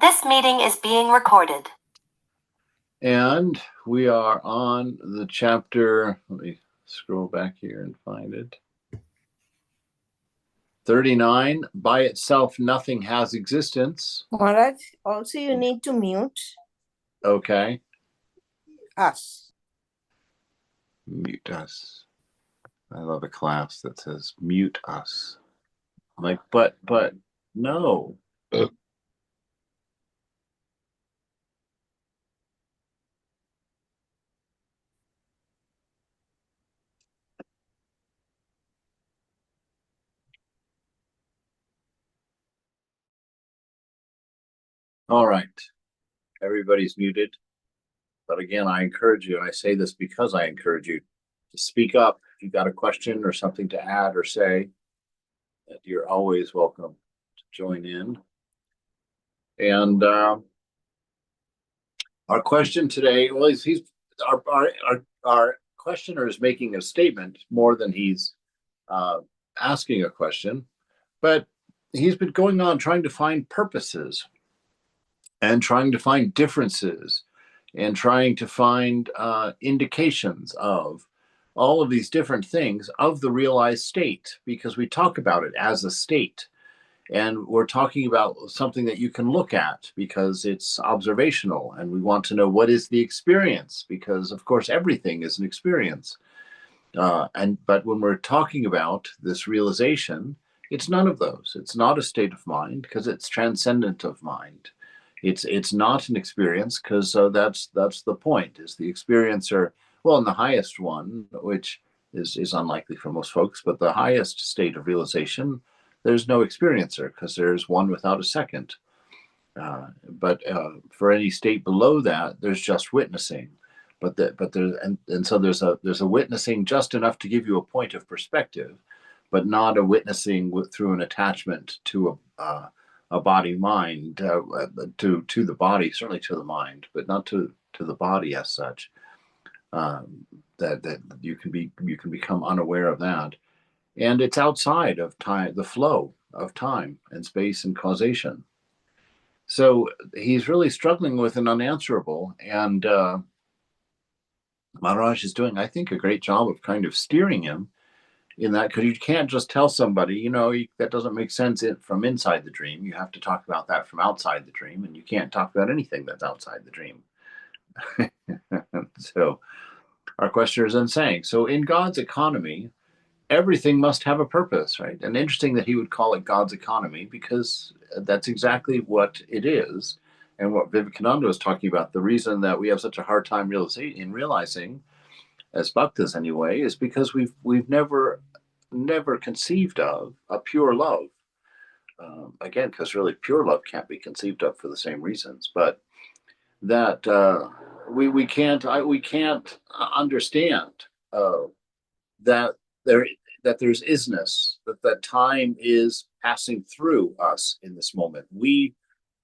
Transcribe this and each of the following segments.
This meeting is being recorded. And we are on the chapter, let me scroll back here and find it. 39, by itself, nothing has existence. Maharaj, also you need to mute Okay. us. Mute us. I love a class that says mute us. I'm like, but no. All right. Everybody's muted. But again, I encourage you, and I say this because I encourage you to speak up. If you've got a question or something to add or say, that you're always welcome to join in. And our question today, well, he's our questioner is making a statement more than he's asking a question, but he's been going on trying to find purposes and trying to find differences and trying to find indications of all of these different things of the realized state, because we talk about it as a state. And we're talking about something that you can look at because it's observational, and we want to know what is the experience, because of course everything is an experience. But when we're talking about this realization, it's none of those. It's not a state of mind because it's transcendent of mind. It's not an experience because that's the point. Is the experiencer, well, in the highest one, which is unlikely for most folks, but the highest state of realization, there's no experiencer because there's one without a second. But for any state below that, there's just witnessing. But so there's a witnessing just enough to give you a point of perspective, but not a witnessing through an attachment to a body mind, to the body, certainly to the mind, but not to the body as such. That you can become unaware of that. And it's outside of time, the flow of time and space and causation. So he's really struggling with an unanswerable, and Maharaj is doing, I think, a great job of kind of steering him in that, because you can't just tell somebody, that doesn't make sense from inside the dream. You have to talk about that from outside the dream, and you can't talk about anything that's outside the dream. So our questioner is then saying, so in God's economy, everything must have a purpose, right? And interesting that he would call it God's economy, because that's exactly what it is. And what Vivekananda was talking about, the reason that we have such a hard time realizing, as bhaktas anyway, is because we've never conceived of a pure love. Again, because really pure love can't be conceived of for the same reasons, but that we can't understand that there's isness, that time is passing through us in this moment. We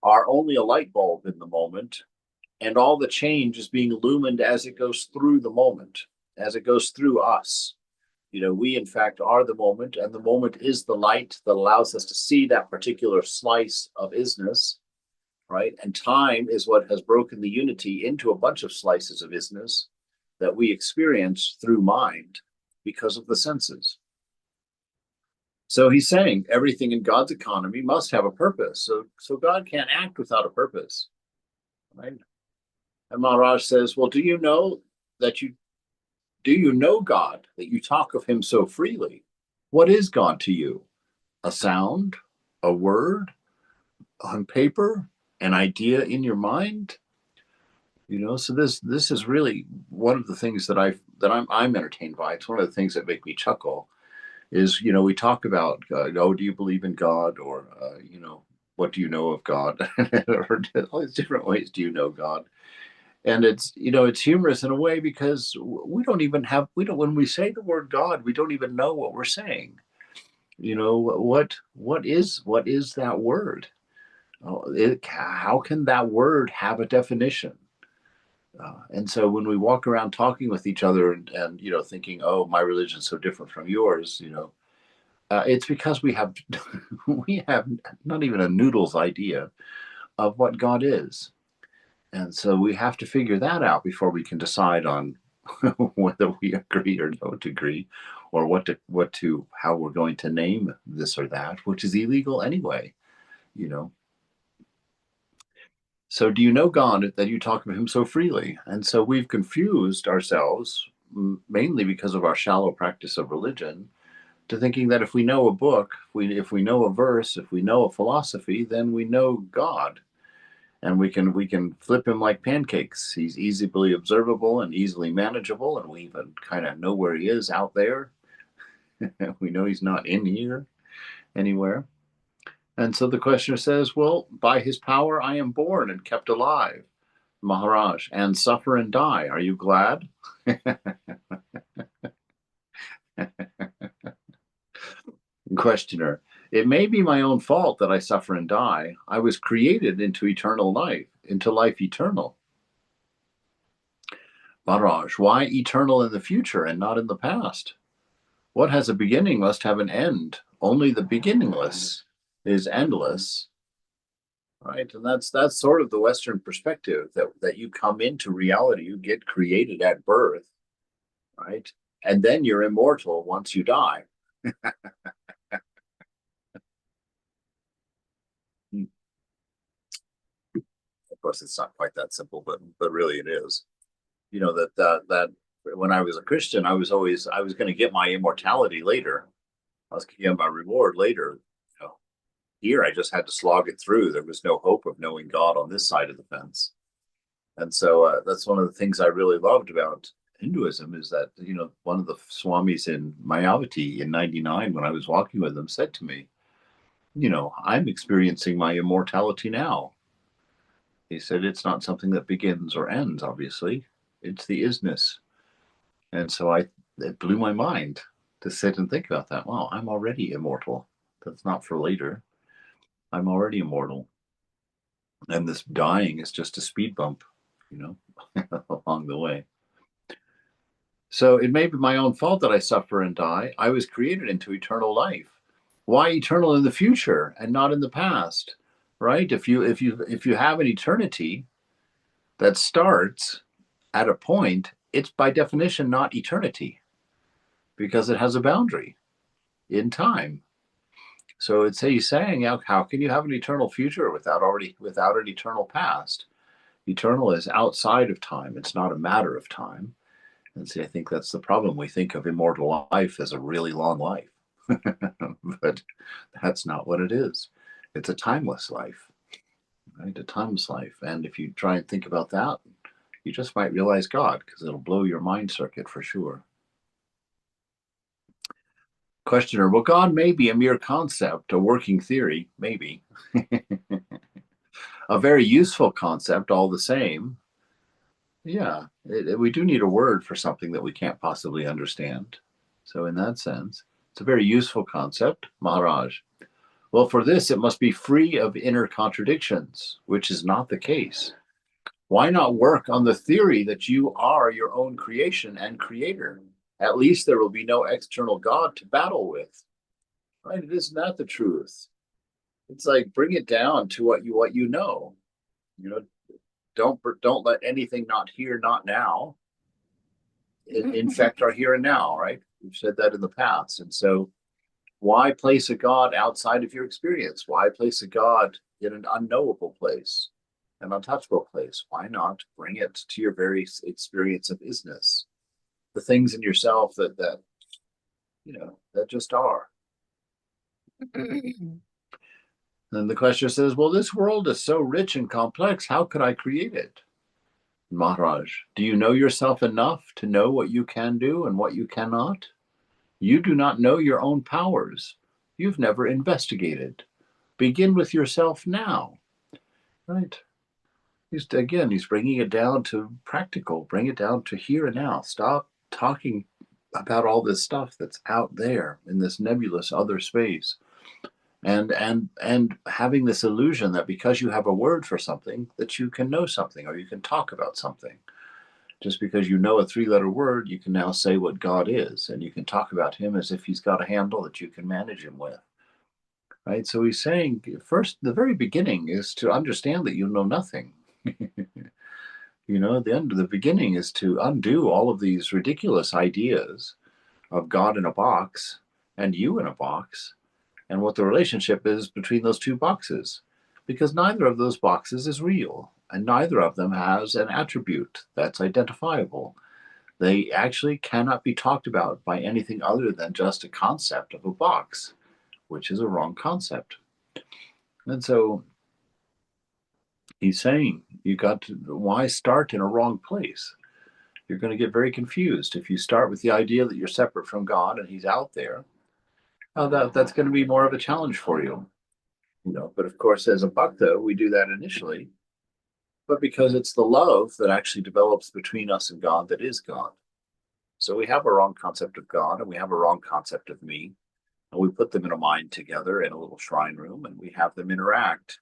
are only a light bulb in the moment, and all the change is being illumined as it goes through the moment, as it goes through us. We in fact are the moment, and the moment is the light that allows us to see that particular slice of isness, right? And time is what has broken the unity into a bunch of slices of isness that we experience through mind because of the senses. So he's saying everything in God's economy must have a purpose. So God can't act without a purpose, right? And Maharaj says, well, do you know God, that you talk of him so freely? What is God to you? A sound, a word on paper, an idea in your mind? So this is really one of the things that I'm entertained by. It's one of the things that make me chuckle. Is we talk about do you believe in God, or what do you know of God, or all these different ways do you know God. And it's humorous in a way, because when we say the word God, we don't even know what we're saying. What is that word? How can that word have a definition? And so when we walk around talking with each other and thinking, oh, my religion is so different from yours, it's because we have not even a noodle's idea of what God is. And so we have to figure that out before we can decide on whether we agree or don't agree, or how we're going to name this or that, which is illegal anyway, you know. So do you know God that you talk of him so freely? And so we've confused ourselves, mainly because of our shallow practice of religion, to thinking that if we know a book, if we know a verse, if we know a philosophy, then we know God. And we can flip him like pancakes. He's easily observable and easily manageable, and we even kind of know where he is out there. We know he's not in here anywhere. And so the questioner says, well, by his power I am born and kept alive, Maharaj, and suffer and die. Are you glad? Questioner, it may be my own fault that I suffer and die. I was created into eternal life, into life eternal. Maharaj, why eternal in the future and not in the past? What has a beginning must have an end. Only the beginningless is endless. Right? And that's sort of the Western perspective, that you come into reality, you get created at birth, right? And then you're immortal once you die. Of course, it's not quite that simple, but really it is. You know, that when I was a Christian, I was going to get my immortality later. I was going to get my reward later. You know, here I just had to slog it through. There was no hope of knowing God on this side of the fence. And so that's one of the things I really loved about Hinduism, is that, you know, one of the swamis in Mayavati in '99, when I was walking with them, said to me, you know, I'm experiencing my immortality now. He said, it's not something that begins or ends, obviously. It's the isness. And so it blew my mind to sit and think about that. Wow, I'm already immortal. That's not for later. I'm already immortal. And this dying is just a speed bump, you know, along the way. So it may be my own fault that I suffer and die. I was created into eternal life. Why eternal in the future and not in the past? Right? If you have an eternity that starts at a point, it's by definition not eternity, because it has a boundary in time. So it's he's saying, how can you have an eternal future without an eternal past? Eternal is outside of time. It's not a matter of time. And see, I think that's the problem. We think of immortal life as a really long life, but that's not what it is. It's a timeless life, right? A timeless life. And if you try and think about that, you just might realize God, because it'll blow your mind circuit for sure. Questioner, well, God may be a mere concept, a working theory, maybe. A very useful concept all the same. Yeah, we do need a word for something that we can't possibly understand. So in that sense, it's a very useful concept, Maharaj. Well, for this, it must be free of inner contradictions, which is not the case. Why not work on the theory that you are your own creation and creator? At least there will be no external God to battle with. Right? Isn't that the truth? It's like, bring it down to what you know. You know, don't let anything not here, not now infect our here and now, right? We've said that in the past. And so why place a God outside of your experience? Why place a God in an unknowable place, an untouchable place? Why not bring it to your very experience of isness? The things in yourself that you know, that just are. Then the questioner says, well, this world is so rich and complex. How could I create it? Maharaj, do you know yourself enough to know what you can do and what you cannot? You do not know your own powers. You've never investigated. Begin with yourself now. Right? He's bringing it down to practical. Bring it down to here and now. Stop talking about all this stuff that's out there in this nebulous other space. And having this illusion that because you have a word for something, that you can know something or you can talk about something. Just because you know a 3-letter word, you can now say what God is, and you can talk about him as if he's got a handle that you can manage him with. right? So he's saying first, the very beginning is to understand that you know nothing. The beginning is to undo all of these ridiculous ideas of God in a box and you in a box, and what the relationship is between those two boxes, because neither of those boxes is real, and neither of them has an attribute that's identifiable. They actually cannot be talked about by anything other than just a concept of a box, which is a wrong concept. And so he's saying why start in a wrong place? You're going to get very confused if you start with the idea that you're separate from God and he's out there. That's going to be more of a challenge for you. But of course, as a bhakta, we do that initially, but because it's the love that actually develops between us and God that is God. So we have a wrong concept of God and we have a wrong concept of me, and we put them in a mind together in a little shrine room and we have them interact.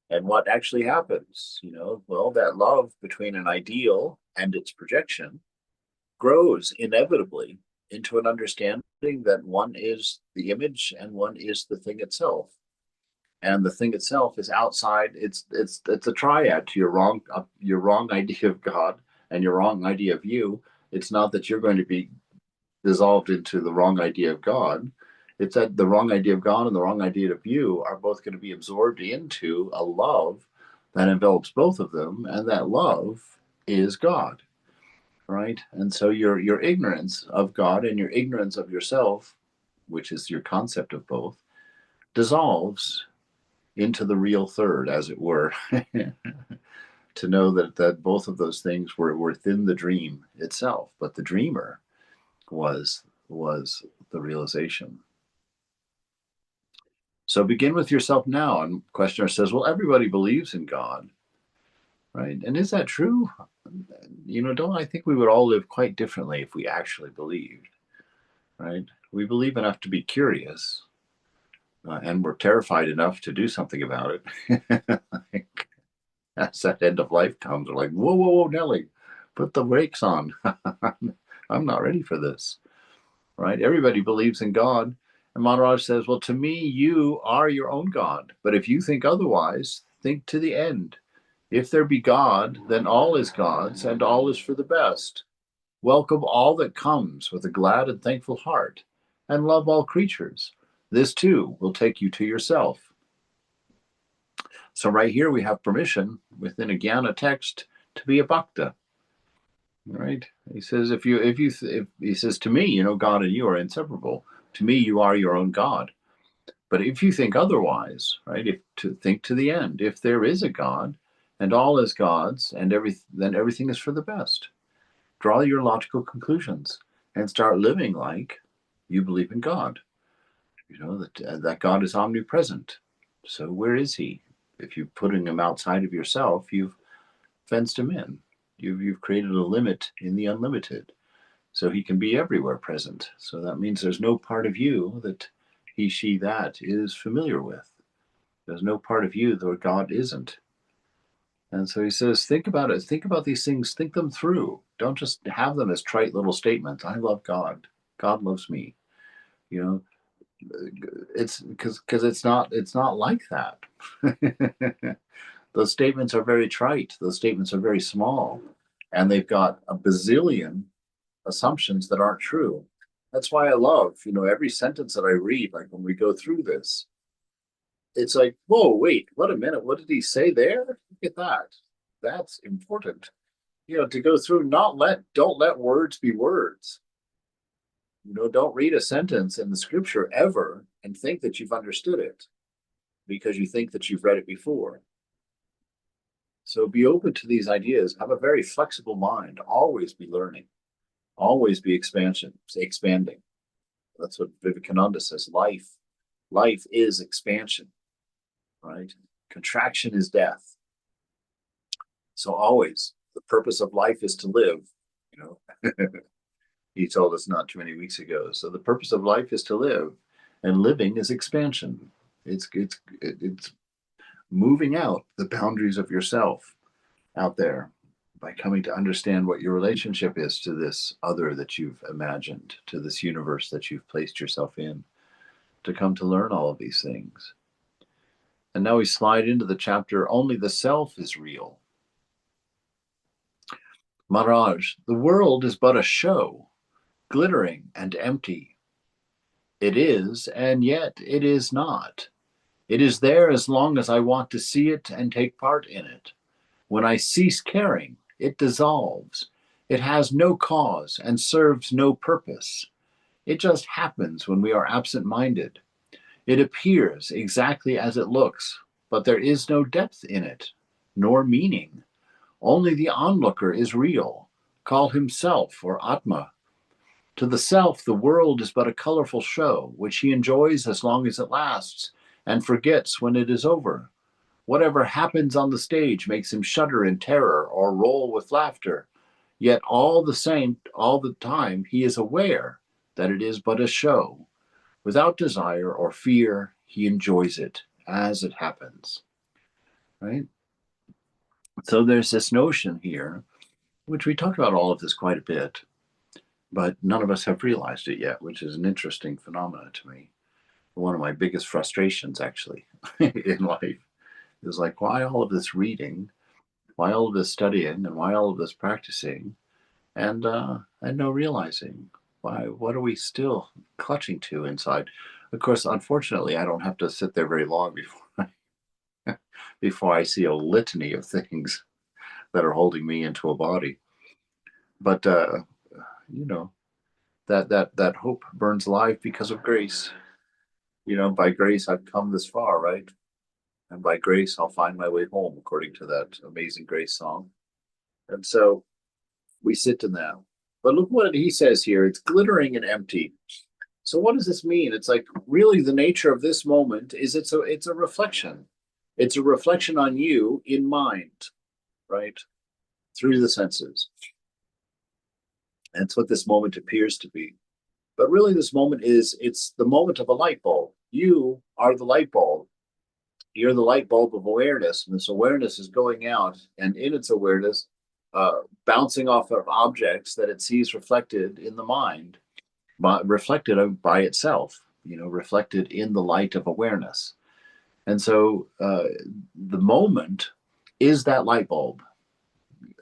And what actually happens, that love between an ideal and its projection grows inevitably into an understanding that one is the image and one is the thing itself. And the thing itself is outside. It's a triad to your wrong idea of God and your wrong idea of you. It's not that you're going to be dissolved into the wrong idea of God. It's that the wrong idea of God and the wrong idea of you are both going to be absorbed into a love that envelops both of them, and that love is God, right? And so your ignorance of God and your ignorance of yourself, which is your concept of both, dissolves into the real third, as it were, to know that both of those things were within the dream itself, but the dreamer was the realization. So begin with yourself now. And questioner says, well, everybody believes in God, right? And is that true? Don't I think we would all live quite differently if we actually believed, right? We believe enough to be curious, and we're terrified enough to do something about it. As that end of life comes, we're like, whoa, whoa, whoa, Nelly, put the brakes on. I'm not ready for this, right? Everybody believes in God. And Maharaj says, well, to me, you are your own God. But if you think otherwise, think to the end. If there be God, then all is God's, and all is for the best. Welcome all that comes with a glad and thankful heart, and love all creatures. This too will take you to yourself. So right here we have permission within a Jnana text to be a bhakta. Right? He says, if he says, to me, God and you are inseparable. To me, you are your own God. But if you think otherwise, right, think to the end, if there is a God and all is God's, and then everything is for the best. Draw your logical conclusions and start living like you believe in God. That God is omnipresent. So where is he? If you're putting him outside of yourself, you've fenced him in. You've created a limit in the unlimited. So he can be everywhere present. So that means there's no part of you that he, she, that is familiar with. There's no part of you that God isn't. And so he says, think about it. Think about these things. Think them through. Don't just have them as trite little statements. I love God. God loves me. It's because it's not like that. Those statements are very trite. Those statements are very small, and they've got a bazillion assumptions that aren't true. That's why I love, every sentence that I read, like when we go through this, it's like, whoa, wait, what a minute. What did he say there? Look at that. That's important. To go through, don't let words be words. Don't read a sentence in the scripture ever and think that you've understood it because you think that you've read it before. So be open to these ideas. Have a very flexible mind. Always be learning. Always be expanding. That's what Vivekananda says. Life is expansion, right? Contraction is death. So always, the purpose of life is to live, He told us not too many weeks ago. So the purpose of life is to live, and living is expansion. It's moving out the boundaries of yourself out there by coming to understand what your relationship is to this other that you've imagined, to this universe that you've placed yourself in, to come to learn all of these things. And now we slide into the chapter, Only the Self is Real. Maharaj, the world is but a show, glittering and empty. It is, and yet it is not. It is there as long as I want to see it and take part in it. When I cease caring, it dissolves. It has no cause and serves no purpose. It just happens when we are absent-minded. It appears exactly as it looks, but there is no depth in it, nor meaning. Only the onlooker is real. Call him self or Atma. To the self, the world is but a colorful show, which he enjoys as long as it lasts, and forgets when it is over. Whatever happens on the stage makes him shudder in terror or roll with laughter. Yet all the same, all the time, he is aware that it is but a show. Without desire or fear, he enjoys it as it happens. Right? So there's this notion here, which we talked about all of this quite a bit, but none of us have realized it yet, which is an interesting phenomenon to me. One of my biggest frustrations, actually, in life is like, why all of this reading, why all of this studying, and why all of this practicing, and no realizing? Why? What are we still clutching to inside? Of course, unfortunately, I don't have to sit there very long before I see a litany of things that are holding me into a body. But you know, that hope burns alive because of grace. By grace I've come this far, right? And by grace I'll find my way home, according to that Amazing Grace song. And so we sit in that. But look what he says here. It's glittering and empty. So what does this mean? It's like really the nature of this moment is it's a reflection. It's a reflection on you in mind, right? Through the senses. That's what this moment appears to be. But really this moment it's the moment of a light bulb. You are the light bulb. You're the light bulb of awareness, and this awareness is going out, and in its awareness, bouncing off of objects that it sees reflected in the mind, reflected by itself, reflected in the light of awareness. And so the moment is that light bulb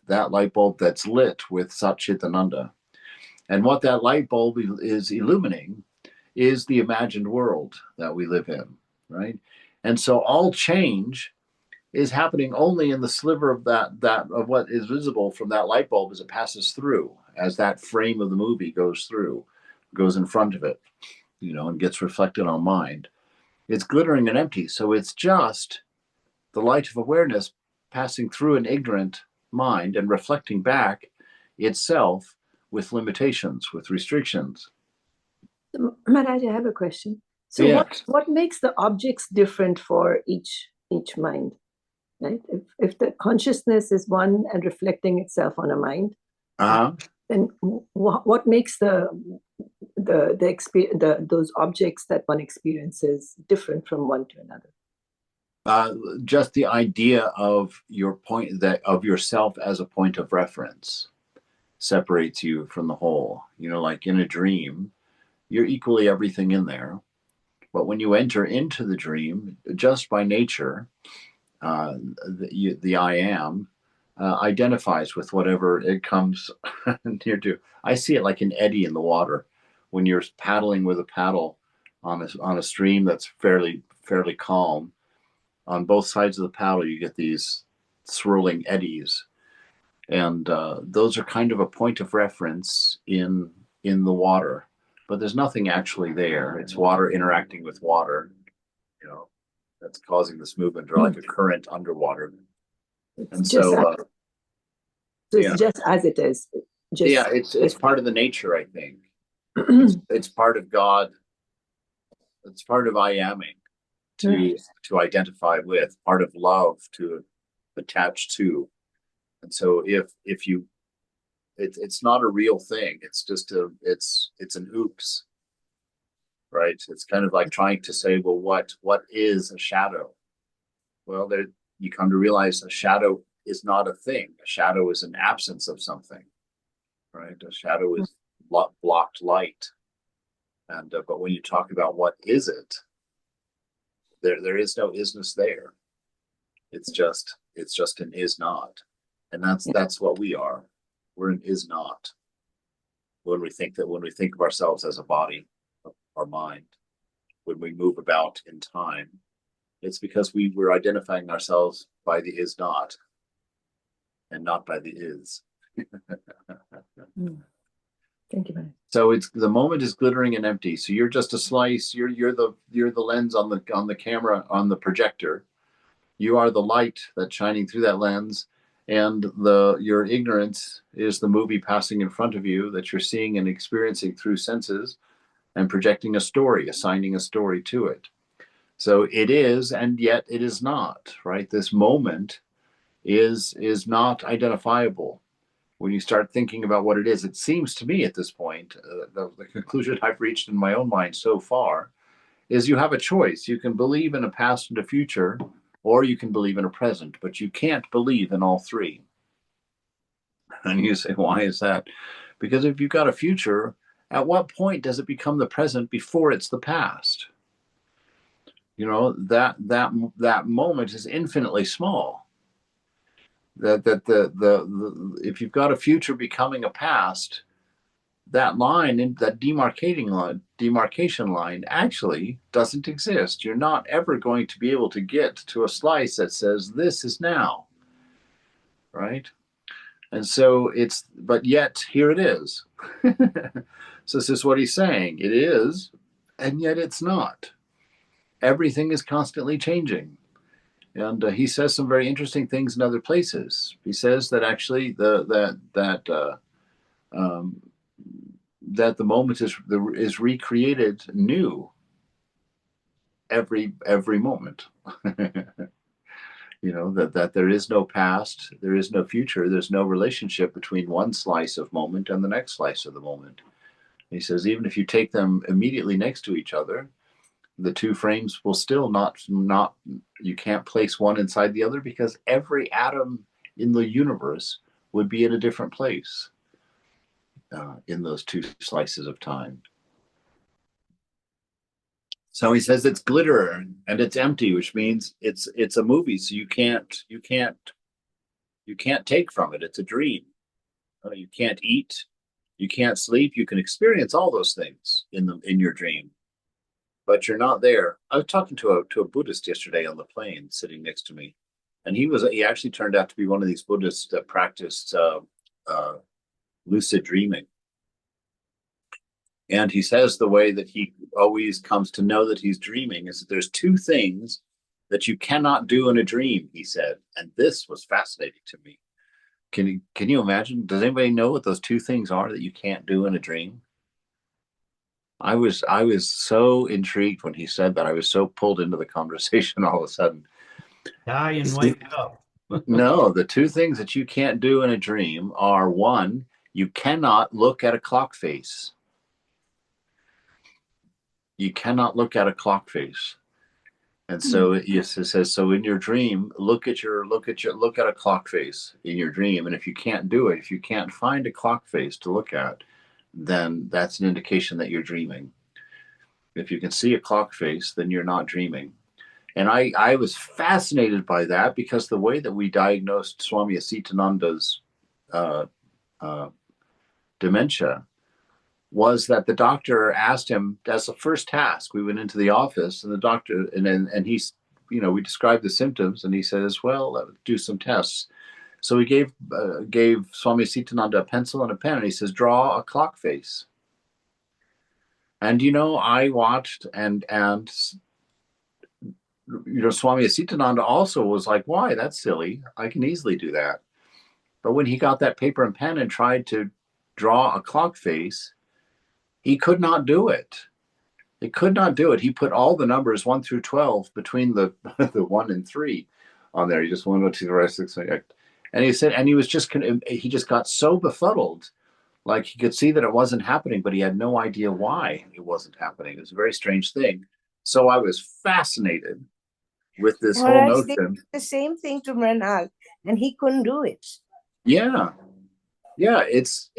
that's lit with Satchitananda. And what that light bulb is illuminating is the imagined world that we live in, right? And so all change is happening only in the sliver of that of what is visible from that light bulb as it passes through, as that frame of the movie goes in front of it, and gets reflected on mind. It's glittering and empty. So it's just the light of awareness passing through an ignorant mind and reflecting back itself with limitations, with restrictions. Maharaj, I have a question. So Yeah. what makes the objects different for each mind? Right? If the consciousness is one and reflecting itself on a mind, then what makes those objects that one experiences different from one to another? Just the idea of of yourself as a point of reference separates you from the whole. Like in a dream, you're equally everything in there. But when you enter into the dream, just by nature, the I am identifies with whatever it comes near to. I see it like an eddy in the water. When you're paddling with a paddle on a stream that's fairly calm, on both sides of the paddle you get these swirling eddies, and those are kind of a point of reference in the water. But there's nothing actually there. It's water interacting with water, that's causing this movement, or like a current underwater. It's just as it is. It's part of the nature, I think. It's part of God. It's part of I aming to identify with, part of love to attach to. And so if you, it's not a real thing. It's just it's an oops. Right? It's kind of like trying to say, well, what is a shadow? Well, you come to realize a shadow is not a thing. A shadow is an absence of something, right? A shadow is blocked light. And but when you talk about what is it, There is no isness there. It's just an is not. And that's what we are. We're an is not. When we think of ourselves as a body, our mind, when we move about in time, it's because we're identifying ourselves by the is not and not by the is. Thank you, man. So it's the moment is glittering and empty. So you're just a slice. You're the lens on the camera, on the projector. You are the light that's shining through that lens, and your ignorance is the movie passing in front of you that you're seeing and experiencing through senses, and projecting a story, assigning a story to it. So it is, and yet it is not. Right? This moment is not identifiable. When you start thinking about what it is, it seems to me at this point, the conclusion I've reached in my own mind so far is you have a choice. You can believe in a past and a future, or you can believe in a present, but you can't believe in all three. And you say, why is that? Because if you've got a future, at what point does it become the present before it's the past? You know, that moment is infinitely small. That the if you've got a future becoming a past, that line, that demarcation line actually doesn't exist. You're not ever going to be able to get to a slice that says this is now, right? And so but yet here it is. So this is what he's saying. It is, and yet it's not. Everything is constantly changing. And he says some very interesting things in other places. He says that actually that the moment is recreated new every moment. You know, that there is no past, there is no future, there's no relationship between one slice of moment and the next slice of the moment. He says even if you take them immediately next to each other, the two frames will still not you can't place one inside the other, because every atom in the universe would be in a different place in those two slices of time. So he says it's glitter and it's empty, which means it's a movie, so you can't take from it. It's a dream. You can't eat, you can't sleep. You can experience all those things in your dream, but you're not there. I was talking to a Buddhist yesterday on the plane, sitting next to me, and he actually turned out to be one of these Buddhists that practiced lucid dreaming. And he says the way that he always comes to know that he's dreaming is that there's two things that you cannot do in a dream, he said. And this was fascinating to me. Can you imagine? Does anybody know what those two things are that you can't do in a dream? I was so intrigued when he said that. I was so pulled into the conversation all of a sudden. Die and wake up. No, the two things that you can't do in a dream are, one, you cannot look at a clock face. You cannot look at a clock face. And so it says, so in your dream, look at a clock face in your dream. And if you can't do it, if you can't find a clock face to look at, then that's an indication that you're dreaming. If you can see a clock face, then you're not dreaming. And I was fascinated by that, because the way that we diagnosed Swami Asitananda's dementia was that the doctor asked him, as the first task, we went into the office, and the doctor, and he's, we described the symptoms, and he says, well, let's do some tests. So he gave Swami Asitananda a pencil and a pen, and he says, draw a clock face. And I watched, and Swami Asitananda also was like, why? That's silly. I can easily do that. But when he got that paper and pen and tried to draw a clock face, he could not do it. He could not do it. He put all the numbers 1 through 12 between the 1 and 3 on there. He just 1, 2, 3, 6, 7, 8. And he said, and he just got so befuddled, like he could see that it wasn't happening, but he had no idea why it wasn't happening. It was a very strange thing. So I was fascinated with this whole Whereas they notion. did the same thing to Mrinal, and he couldn't do it. Yeah, it's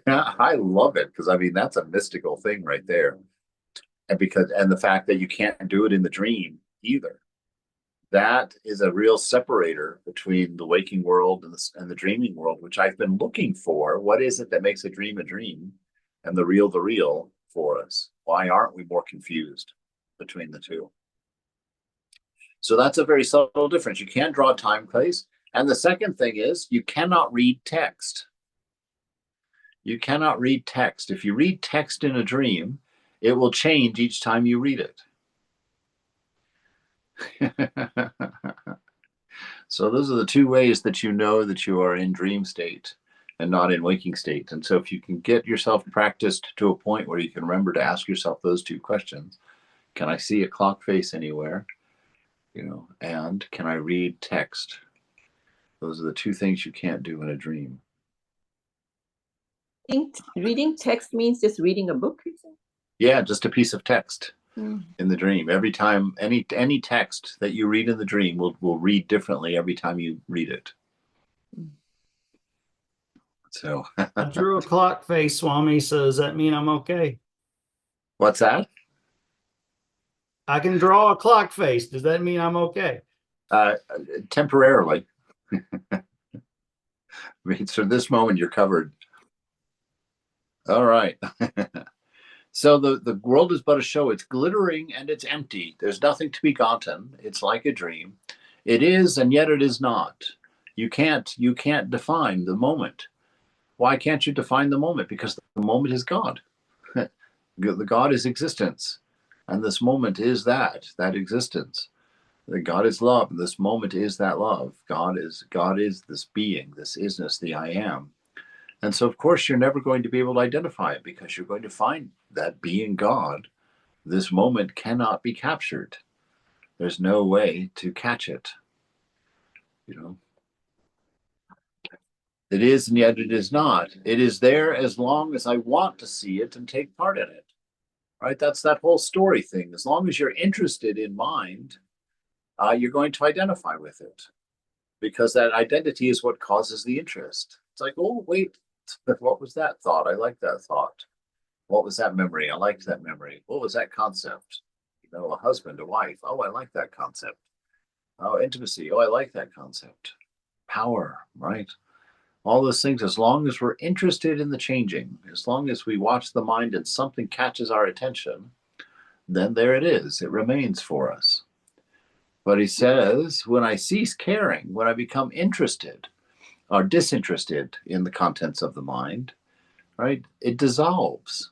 I love it, because I mean that's a mystical thing right there. and the fact that you can't do it in the dream either. That is a real separator between the waking world and the dreaming world, which I've been looking for. What is it that makes a dream and the real for us? Why aren't we more confused between the two? So that's a very subtle difference. You can't draw time, place. And the second thing is you cannot read text. You cannot read text. If you read text in a dream, it will change each time you read it. So those are the two ways that you know that you are in dream state and not in waking state. And so if you can get yourself practiced to a point where you can remember to ask yourself those two questions, can I see a clock face anywhere? And can I read text? Those are the two things you can't do in a dream. Reading text means just reading a book? Yeah, just a piece of text. In the dream. Every time, any text that you read in the dream will read differently every time you read it. So I drew a clock face, Swami, so does that mean I'm okay? What's that? I can draw a clock face. Does that mean I'm okay? Temporarily. I mean, so this moment you're covered. All right. So the world is but a show. It's glittering and it's empty. There's nothing to be gotten. It's like a dream. It is, and yet it is not. You can't define the moment. Why can't you define the moment? Because the moment is God. The God is existence. And this moment is that existence. The God is love. And this moment is that love. God is this being, this isness, the I am. And so, of course, you're never going to be able to identify it because you're going to find that being God, this moment cannot be captured. There's no way to catch it. It is, and yet it is not. It is there as long as I want to see it and take part in it. Right? That's that whole story thing. As long as you're interested in mind, you're going to identify with it because that identity is what causes the interest. It's like, oh, wait. What was that thought? I like that thought. What was that memory? I liked that memory. What was that concept? A husband, a wife. Oh, I like that concept. Oh, intimacy. Oh, I like that concept. Power, right? All those things, as long as we're interested in the changing, as long as we watch the mind and something catches our attention, then there it is. It remains for us. But he says, when I cease caring, when I become interested, are disinterested in the contents of the mind, right? It dissolves.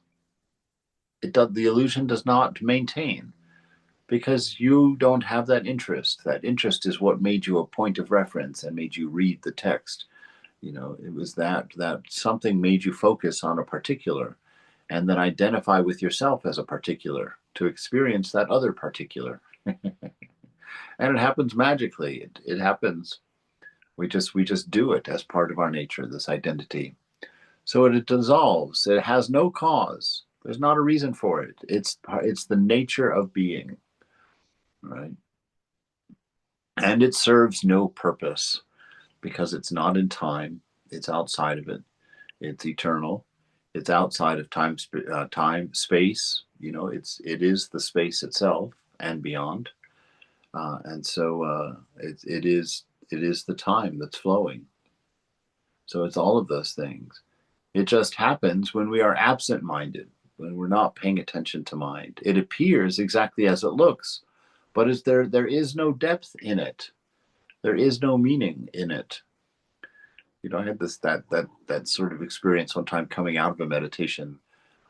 The illusion does not maintain because you don't have that interest. That interest is what made you a point of reference and made you read the text. It was that something made you focus on a particular and then identify with yourself as a particular to experience that other particular. And it happens magically. It happens. We just do it as part of our nature, this identity. So it dissolves. It has no cause. There's not a reason for it. It's the nature of being, right? And it serves no purpose because it's not in time. It's outside of it. It's eternal. It's outside of time, space. It is the space itself and beyond. And so it is the time that's flowing. So it's all of those things. It just happens when we are absent-minded, when we're not paying attention to mind. It appears exactly as it looks, but there is no depth in it. There is no meaning in it. I had that sort of experience one time coming out of a meditation.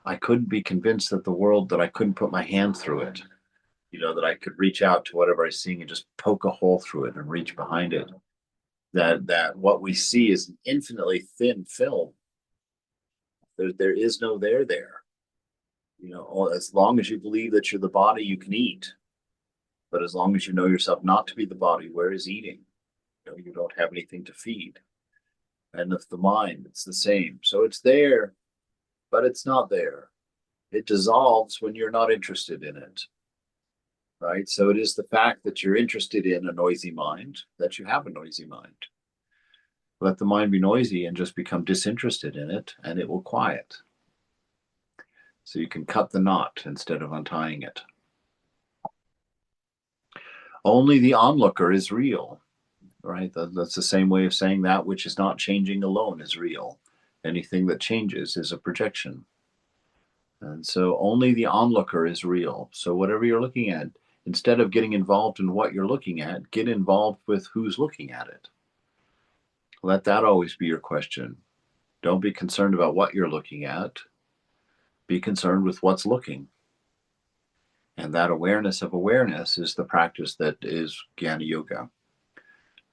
I couldn't be convinced that I couldn't put my hand through it. That I could reach out to whatever I was seeing and just poke a hole through it and reach behind it. That what we see is an infinitely thin film. There is no there. As long as you believe that you're the body, you can eat. But as long as you know yourself not to be the body, where is eating? You don't have anything to feed. And if the mind, it's the same. So it's there, but it's not there. It dissolves when you're not interested in it. Right? So it is the fact that you're interested in a noisy mind that you have a noisy mind. Let the mind be noisy and just become disinterested in it, and it will quiet. So you can cut the knot instead of untying it. Only the onlooker is real, right? That's the same way of saying that which is not changing alone is real. Anything that changes is a projection. And so only the onlooker is real. So whatever you're looking at, instead of getting involved in what you're looking at, get involved with who's looking at it. Let that always be your question. Don't be concerned about what you're looking at. Be concerned with what's looking. And that awareness of awareness is the practice that is Jnana Yoga,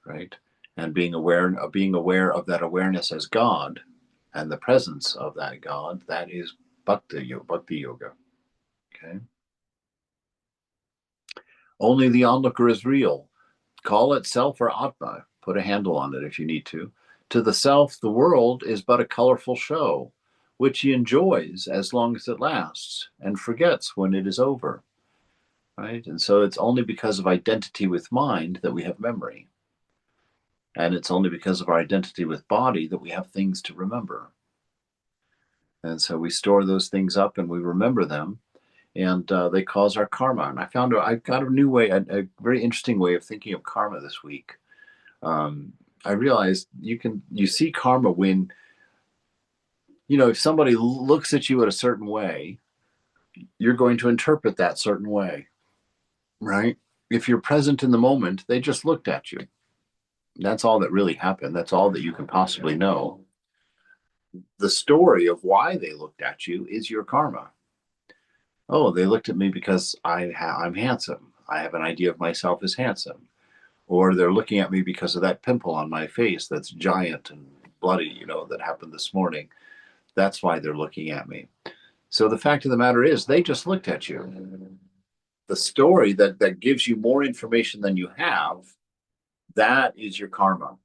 right? And being aware of that awareness as God and the presence of that God, that is Bhakti Yoga, okay? Only the onlooker is real. Call it self or Atma. Put a handle on it if you need to. To the self, the world is but a colorful show, which he enjoys as long as it lasts and forgets when it is over. Right? And so it's only because of identity with mind that we have memory. And it's only because of our identity with body that we have things to remember. And so we store those things up and we remember them, and they cause our karma. And I got a new way, a very interesting way of thinking of karma this week. I realized you see karma when, if somebody looks at you in a certain way, you're going to interpret that certain way. Right? If you're present in the moment, they just looked at you. That's all that really happened. That's all that you can possibly know. The story of why they looked at you is your karma. Oh, they looked at me because I'm handsome. I have an idea of myself as handsome. Or they're looking at me because of that pimple on my face that's giant and bloody, that happened this morning. That's why they're looking at me. So the fact of the matter is, they just looked at you. The story that gives you more information than you have, that is your karma,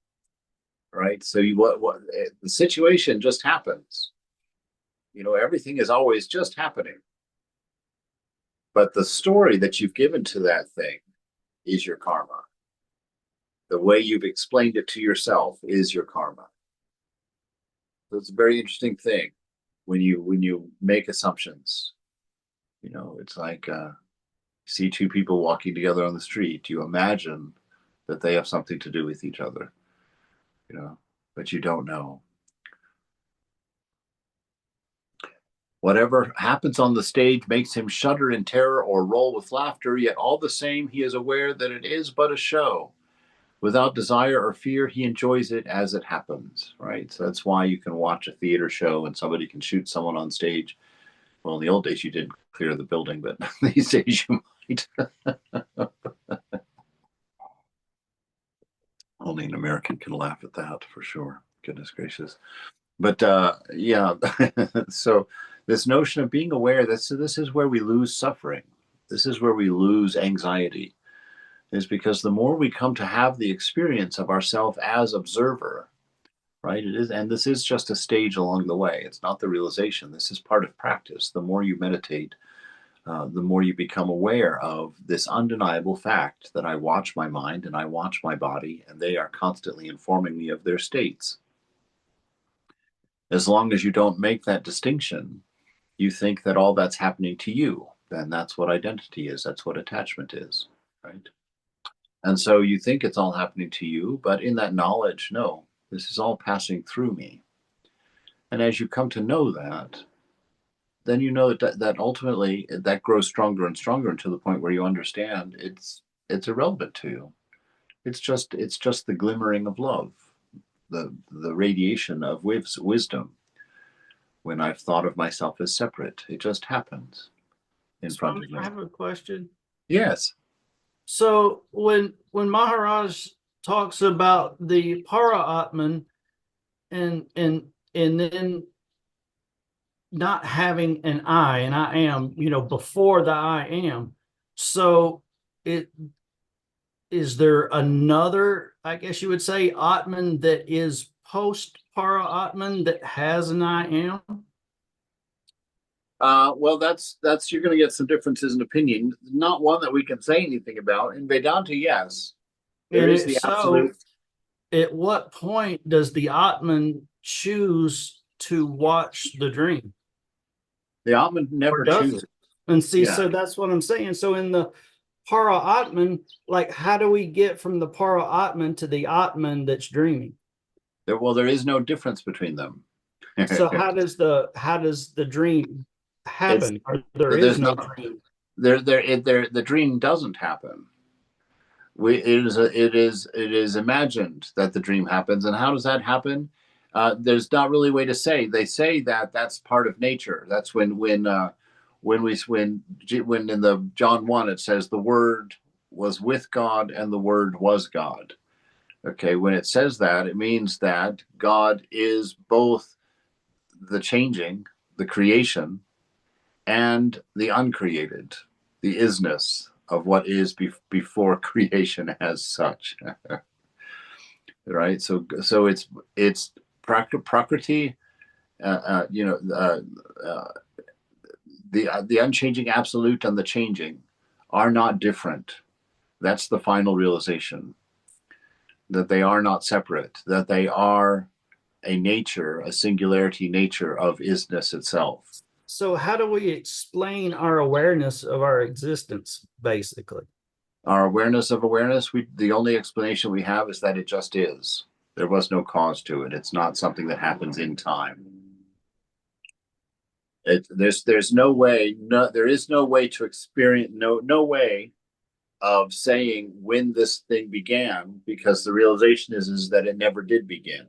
right? So what the situation just happens. Everything is always just happening. But the story that you've given to that thing is your karma. The way you've explained it to yourself is your karma. So it's a very interesting thing when you make assumptions. It's like see two people walking together on the street, you imagine that they have something to do with each other, but you don't know. Whatever happens on the stage makes him shudder in terror or roll with laughter, yet all the same he is aware that it is but a show. Without desire or fear, he enjoys it as it happens, right? So that's why you can watch a theater show and somebody can shoot someone on stage. Well, in the old days, you didn't clear the building, but these days you might. Only an American can laugh at that for sure. Goodness gracious. But yeah, so this notion of being aware, this is where we lose suffering. This is where we lose anxiety, is because the more we come to have the experience of ourself as observer, right? It is, and this is just a stage along the way. It's not the realization. This is part of practice. The more you meditate, the more you become aware of this undeniable fact that I watch my mind and I watch my body, and they are constantly informing me of their states. As long as you don't make that distinction, you think that all that's happening to you. Then that's what identity is. That's what attachment is, right? And so you think it's all happening to you, but in that knowledge, no, this is all passing through me. And as you come to know that, then you know that ultimately that grows stronger and stronger until the point where you understand it's irrelevant to you. It's just the glimmering of love, the radiation of wisdom. When I've thought of myself as separate, it just happens in front of me. I have a question. Yes. So when Maharaj talks about the para-atman and then not having an I and I am, before the I am. So is there another, I guess you would say, Atman that is post para-atman that has an I am? Well, that's you're going to get some differences in opinion. Not one that we can say anything about. In Vedanta, yes, there And is the absolute. At what point does the Atman choose to watch the dream? The Atman never Or does chooses. it? And see, Yeah. so that's what I'm saying. So in the para Atman, like, how do we get from the para Atman to the Atman that's dreaming? Well, there is no difference between them. So how does the dream happen? Or there There's is no no- dream. the dream doesn't happen. It is imagined that the dream happens. And how does that happen? There's not really a way to say. They say that that's part of nature. That's when in the John 1 it says the Word was with God and the Word was God. Okay, when it says that, it means that God is both the changing, the creation, and the uncreated, the isness of what is before creation as such. Right? So it's prakriti, the unchanging absolute and the changing are not different. That's the final realization, that they are not separate, that they are a nature, a singularity nature of isness itself. So how do we explain our awareness of our existence, basically? Our awareness of awareness, the only explanation we have is that it just is. There was no cause to it. It's not something that happens in time. There's no way, there is no way to experience, no way of saying when this thing began, because the realization is that it never did begin.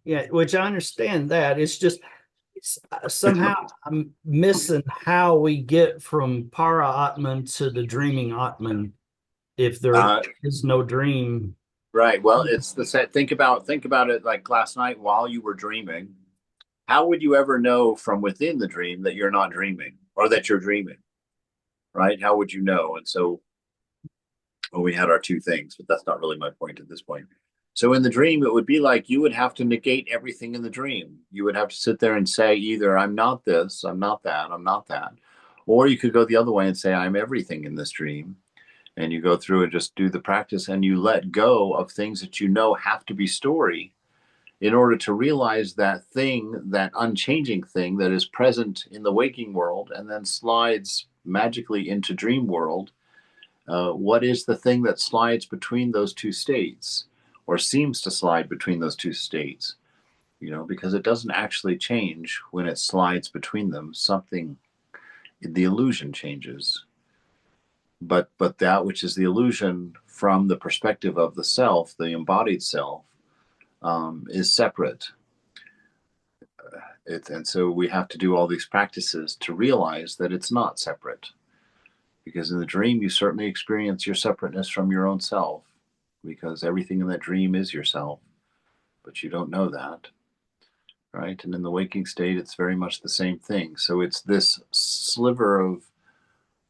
Yeah, which I understand that. It's just somehow I'm missing how we get from para Atman to the dreaming Atman if there is no dream. Right. Well, it's the set. Think about it like last night while you were dreaming. How would you ever know from within the dream that you're not dreaming or that you're dreaming? Right? How would you know? And so, well, we had our two things, but that's not really my point at this point. So in the dream, it would be like you would have to negate everything in the dream. You would have to sit there and say either I'm not this, I'm not that, I'm not that. Or you could go the other way and say I'm everything in this dream. And you go through and just do the practice and you let go of things that you know have to be story in order to realize that thing, that unchanging thing that is present in the waking world and then slides magically into dream world. What is the thing that slides between those two states, or seems to slide between those two states? Because it doesn't actually change when it slides between them. Something, the illusion changes. But that which is the illusion from the perspective of the self, the embodied self, is separate. And so we have to do all these practices to realize that it's not separate. Because in the dream, you certainly experience your separateness from your own self, because everything in that dream is yourself, but you don't know that, right? And in the waking state, it's very much the same thing. So it's this sliver of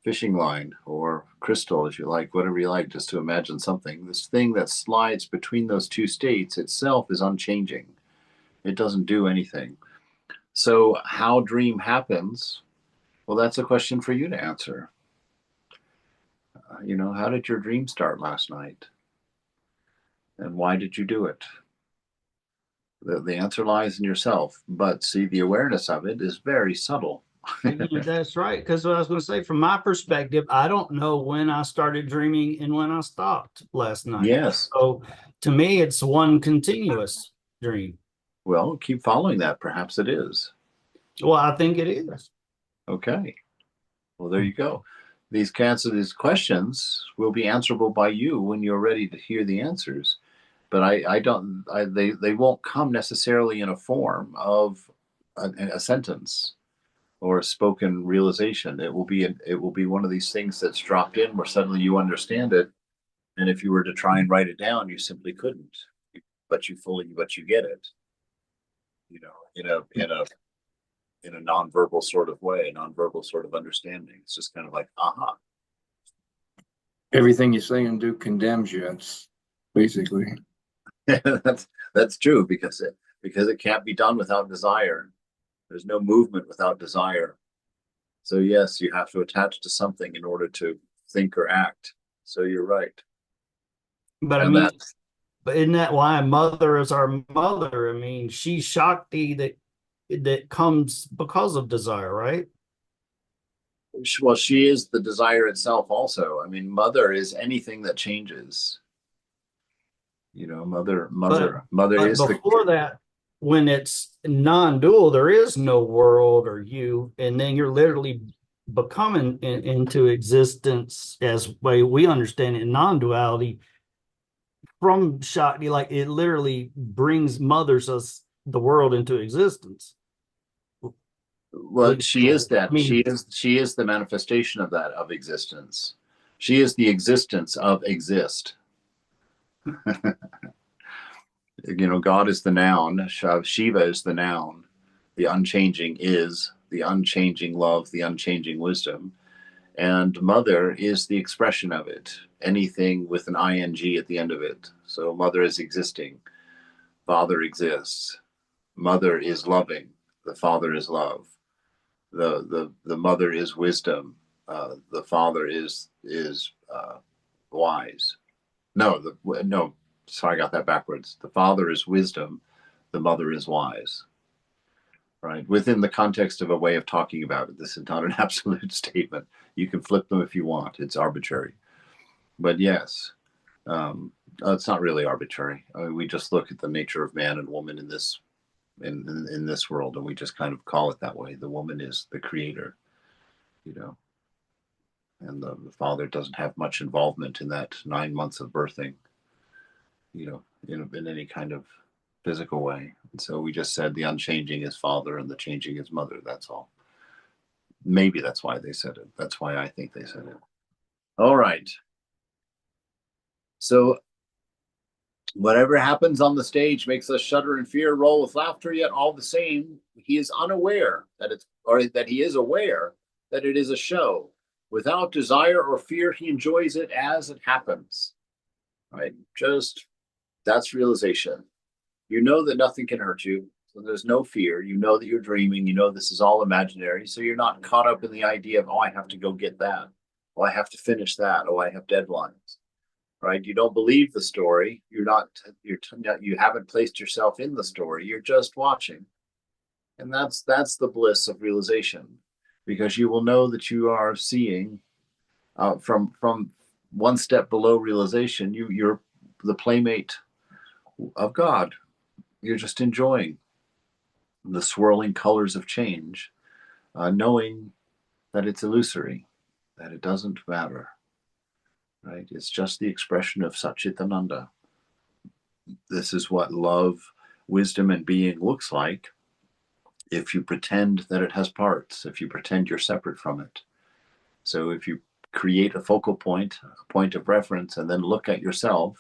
fishing line or crystal, if you like, whatever you like, just to imagine something. This thing that slides between those two states itself is unchanging. It doesn't do anything. So how dream happens, well, that's a question for you to answer. How did your dream start last night? And why did you do it? The answer lies in yourself. But see, the awareness of it is very subtle. That's right. Because what I was going to say, from my perspective, I don't know when I started dreaming and when I stopped last night. Yes. So to me, it's one continuous dream. Well, keep following that. Perhaps it is. Well, I think it is. Okay. Well, there you go. These questions will be answerable by you when you're ready to hear the answers. But they won't come necessarily in a form of a sentence or a spoken realization. It will be one of these things that's dropped in where suddenly you understand it. And if you were to try and write it down, you simply couldn't, but you get it, in a nonverbal sort of way, a nonverbal sort of understanding. It's just kind of like, aha. Everything you say and do condemns you. That's basically. that's true because it can't be done without desire. There's no movement without desire. So yes, you have to attach to something in order to think or act. So you're right. But I mean, but isn't that why mother is our mother? I mean, she's Shakti that comes because of desire, right? Well, she is the desire itself also. I mean, mother is anything that changes. Mother But is before that, when it's non-dual, there is no world or you, and then you're literally becoming into existence as way we understand it in non-duality from Shakti. Like it literally mothers us the world into existence. Well, she is that. I mean, She is the manifestation of that, of existence. She is the existence of exist. God is the noun. Shiva is the noun. The unchanging is the unchanging love, the unchanging wisdom. And mother is the expression of it. Anything with an ing at the end of it. So mother is existing. Father exists. Mother is loving. The father is love. The mother is wisdom. The father is wise. No, sorry, I got that backwards. The father is wisdom. The mother is wise. Right, within the context of a way of talking about it. This is not an absolute statement. You can flip them if you want. It's arbitrary, but yes, it's not really arbitrary. I mean, we just look at the nature of man and woman in this in this world, and we just kind of call it that way. The woman is the creator, and the father doesn't have much involvement in that 9 months of birthing, in any kind of physical way. And so we just said the unchanging is father and the changing is mother. That's all. Maybe that's why they said it. That's why I think they said it. All right. So whatever happens on the stage makes us shudder in fear, roll with laughter, yet all the same, he is unaware that he is aware that it is a show. Without desire or fear, he enjoys it as it happens. Right? That's realization. You know that nothing can hurt you, so there's no fear. You know that you're dreaming. You know this is all imaginary, so you're not caught up in the idea of, I have to go get that. Oh, I have to finish that. Oh, I have deadlines. Right? You don't believe the story. You haven't placed yourself in the story. You're just watching, and that's the bliss of realization, because you will know that you are seeing from one step below realization. You're the playmate of God. You're just enjoying the swirling colors of change, knowing that it's illusory, that it doesn't matter, right? It's just the expression of Satchitananda. This is what love, wisdom, and being looks like if you pretend that it has parts, if you pretend you're separate from it. So if you create a focal point, a point of reference, and then look at yourself,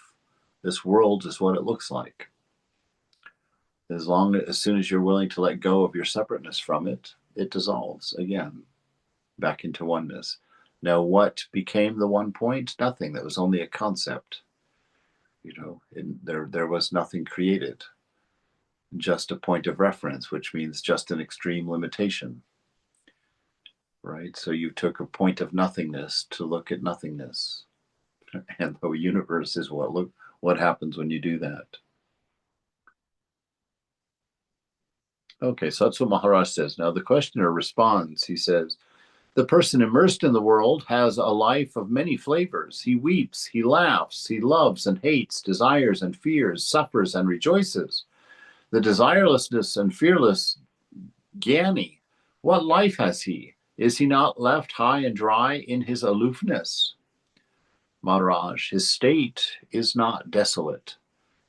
this world is what it looks like. As soon as you're willing to let go of your separateness from it, it dissolves again back into oneness. Now, what became the one point? Nothing. That was only a concept. There was nothing created. Just a point of reference, which means just an extreme limitation. Right? So you took a point of nothingness to look at nothingness. And the universe is what happens when you do that. Okay, so that's what Maharaj says. Now the questioner responds. He says, the person immersed in the world has a life of many flavors. He weeps, he laughs, he loves and hates, desires and fears, suffers and rejoices. The desirelessness and fearless Jnani, what life has he? Is he not left high and dry in his aloofness? Maharaj, his state is not desolate.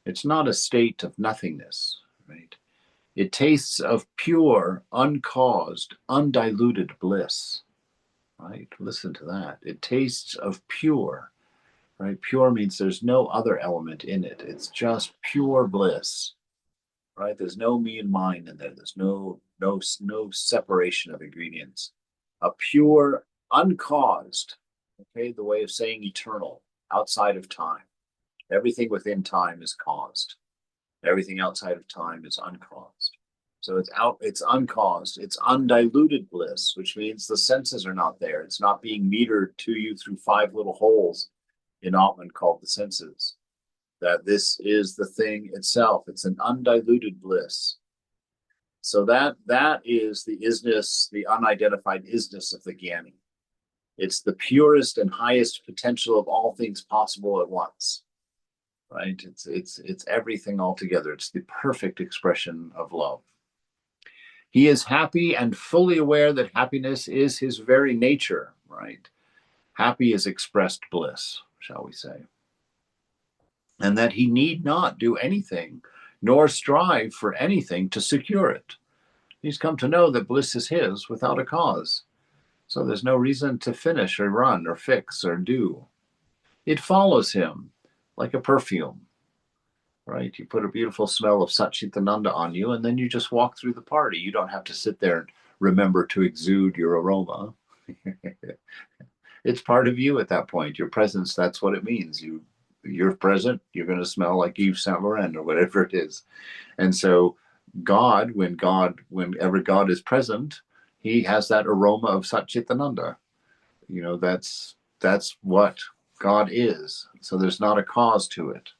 It's not a state of nothingness, right? It tastes of pure, uncaused, undiluted bliss, right? Listen to that. It tastes of pure, right? Pure means there's no other element in it. It's just pure bliss, right? There's no me and mine in there. There's no separation of ingredients. A pure, uncaused, okay, the way of saying eternal, outside of time. Everything within time is caused. Everything outside of time is uncaused. So it's uncaused, it's undiluted bliss, which means the senses are not there. It's not being metered to you through 5 little holes in Atman called the senses. That this is the thing itself. It's an undiluted bliss. So that is the isness, the unidentified isness of the Jnani. It's the purest and highest potential of all things possible at once. Right? It's everything all together. It's the perfect expression of love. He is happy and fully aware that happiness is his very nature, right? Happy is expressed bliss, shall we say. And that he need not do anything, nor strive for anything to secure it. He's come to know that bliss is his without a cause. So there's no reason to finish or run or fix or do. It follows him like a perfume. Right? You put a beautiful smell of Satchitananda on you, and then you just walk through the party. You don't have to sit there and remember to exude your aroma. It's part of you at that point. Your presence, that's what it means. You're present, you're going to smell like Yves Saint Laurent or whatever it is. And so whenever God is present, he has that aroma of Satchitananda. That's what God is. So there's not a cause to it.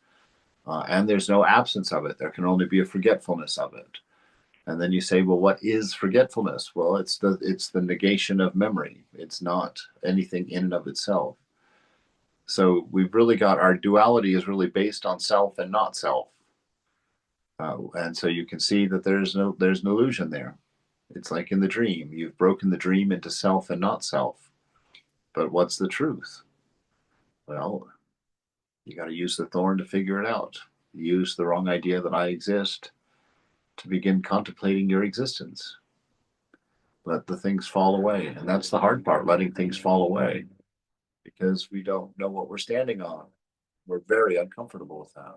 And there's no absence of it. There can only be a forgetfulness of it. And then you say, well, what is forgetfulness? Well, it's the negation of memory. It's not anything in and of itself. So we've really got, our duality is really based on self and not self. And so you can see that there's an illusion there. It's like in the dream. You've broken the dream into self and not self. But what's the truth? Well, you got to use the thorn to figure it out. Use the wrong idea that I exist to begin contemplating your existence. Let the things fall away. And that's the hard part, letting things fall away, because we don't know what we're standing on. We're very uncomfortable with that.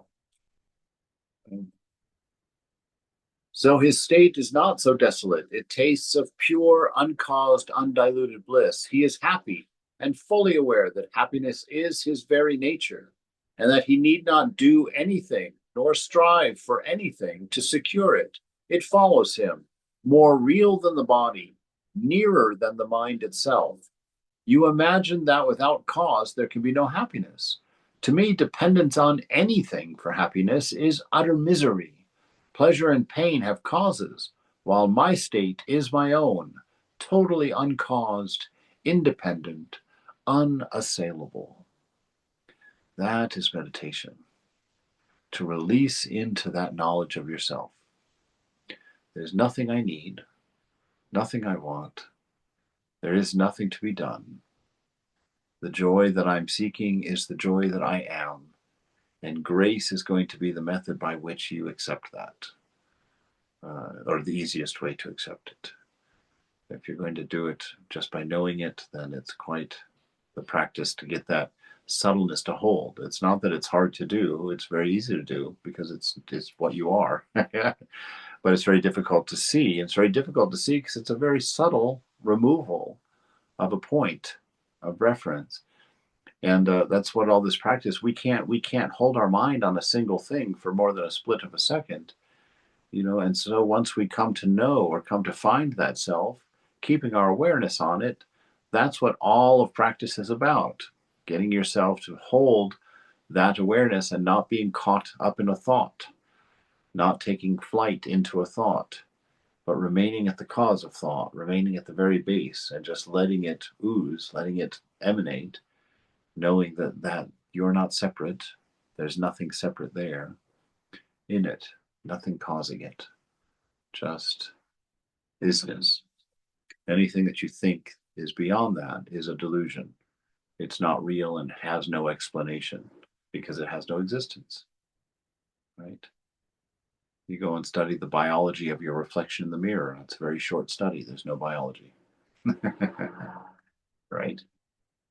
So his state is not so desolate. It tastes of pure, uncaused, undiluted bliss. He is happy and fully aware that happiness is his very nature, and that he need not do anything nor strive for anything to secure it. It follows him, more real than the body, nearer than the mind itself. You imagine that without cause there can be no happiness. To me, dependence on anything for happiness is utter misery. Pleasure and pain have causes, while my state is my own, totally uncaused, independent, unassailable. That is meditation. To release into that knowledge of yourself. There's nothing I need, nothing I want. There is nothing to be done. The joy that I'm seeking is the joy that I am. And grace is going to be the method by which you accept that, or the easiest way to accept it. If you're going to do it just by knowing it, then it's quite the practice to get that subtleness to hold. It's not that it's hard to do. It's very easy to do because it's what you are. But it's very difficult to see. It's very difficult to see because it's a very subtle removal of a point of reference. And that's what all this practice, we can't hold our mind on a single thing for more than a split of a second, and so once we come to know or come to find that self, keeping our awareness on it, that's what all of practice is about. Getting yourself to hold that awareness and not being caught up in a thought, not taking flight into a thought, but remaining at the cause of thought, remaining at the very base and just letting it ooze, letting it emanate, knowing that you're not separate. There's nothing separate there in it, nothing causing it, just isness. Anything that you think is beyond that is a delusion. It's not real and has no explanation because it has no existence, right? You go and study the biology of your reflection in the mirror. It's a very short study. There's no biology, right?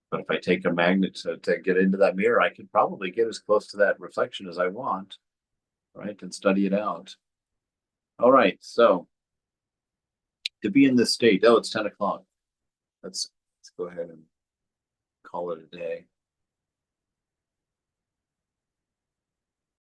But if I take a magnet to get into that mirror, I could probably get as close to that reflection as I want, right? And study it out. All right, so to be in this state, it's 10 o'clock. Let's go ahead and call it a day.